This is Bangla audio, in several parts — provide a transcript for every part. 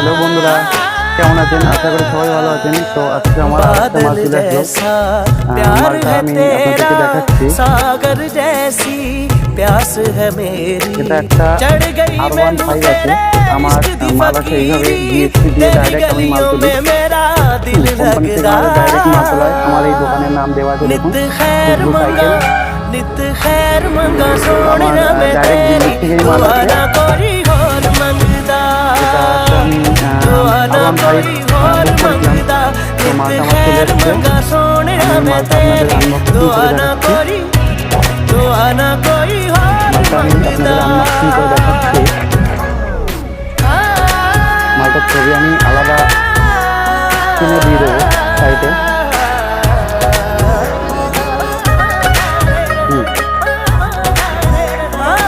হ্যালো বন্ধুরা, কেমন আছেন? আশা করি সবাই ভালো আছেন। তো আজকে আমার আরেকটা মাল চলে আসলো। মালটা আমি আপনাদেরকে দেখাচ্ছি। এটা একটা R15 আছে। আমার মাল আছে এইভাবে জিএসটি দিয়ে ডাইরেক্ট আমি মাল তুলি। কোম্পানি থেকে আমাদের ডাইরেক্ট মাল তোলায় আমার এই দোকানের নাম দেওয়া আছে, দেখুন, খুশবু সাইকেল। আমার ডাইরেক্ট জিএসটি থেকেই মাল আছে। এটা আমি R15 বুক করছিলাম। তো মালটা আমার চলে এসছে। আমি মালটা আপনাদের আনবক্সিং করে দেখাচ্ছি। মালটার ছবি আমি আলাদা কিনে দিয়ে দেবো সাইটে।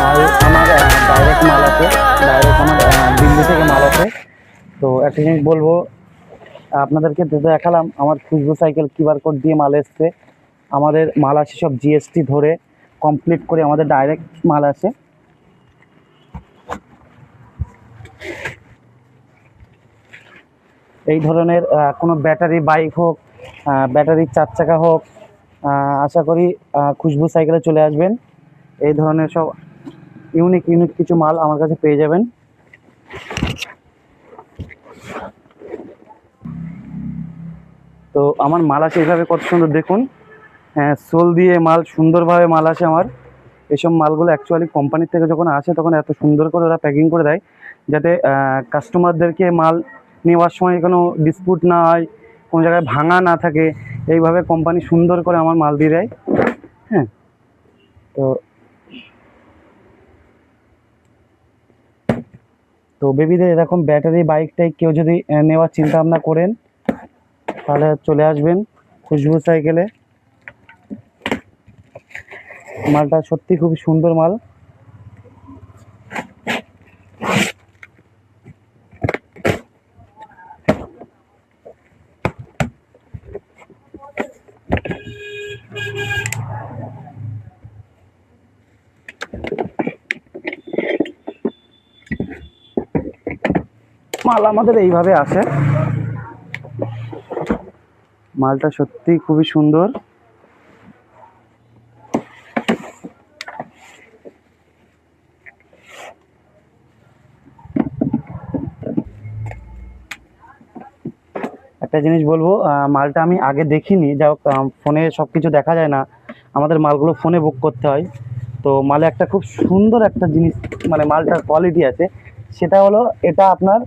আর আমার ডাইরেক্ট মাল আছে, ডাইরেক্ট আমার দিল্লি থেকে মাল আছে। তো একটা জিনিস বলবো আপনাদেরকে, দেখালাম আমার খুশবু সাইকেল কিউআর কোড দিয়ে মাল এসছে। আমাদের মাল আসে সব জিএসটি ধরে কমপ্লিট করে, আমাদের ডাইরেক্ট মাল আসে। এই ধরনের কোনো ব্যাটারি বাইক হোক, ব্যাটারির 4 চাকা হোক, আশা করি খুশবু সাইকেলে চলে আসবেন। এই ধরনের সব ইউনিক কিছু মাল আমার কাছে পেয়ে যাবেন। তো আমার মাল আসে এইভাবে, কত সুন্দর দেখুন, সোল দিয়ে মাল, সুন্দরভাবে মাল আসে আমার। এইসব মালগুলো অ্যাকচুয়ালি কোম্পানির থেকে যখন আসে তখন এত সুন্দর করে ওরা প্যাকিং করে দেয় যাতে কাস্টমারদেরকে মাল নেওয়ার সময় কোনো ডিসপুট না হয়, কোনো জায়গায় ভাঙা না থাকে। এইভাবে কোম্পানি সুন্দর করে আমার মাল দিয়ে দেয়। হ্যাঁ, তো বেবিদের এরকম ব্যাটারি বাইকটাই কেউ যদি নেওয়ার চিন্তা ভাবনা করেন তাহলে চলে আসবেন খুশবু সাইকেলে। মালটা সত্যি খুবই সুন্দর মাল। মাল আমাদের এইভাবে আসে। মালটা সত্যি খুবই সুন্দর। একটা জিনিস বলবো, মালটা আমি আগে দেখিনি, যা হোক ফোনে সব কিছু দেখা যায় না, আমাদের মালগুলো ফোনে বুক করতে হয়। তো মালে একটা খুব সুন্দর একটা জিনিস, মানে মালটার কোয়ালিটি আছে, সেটা হলো এটা আপনার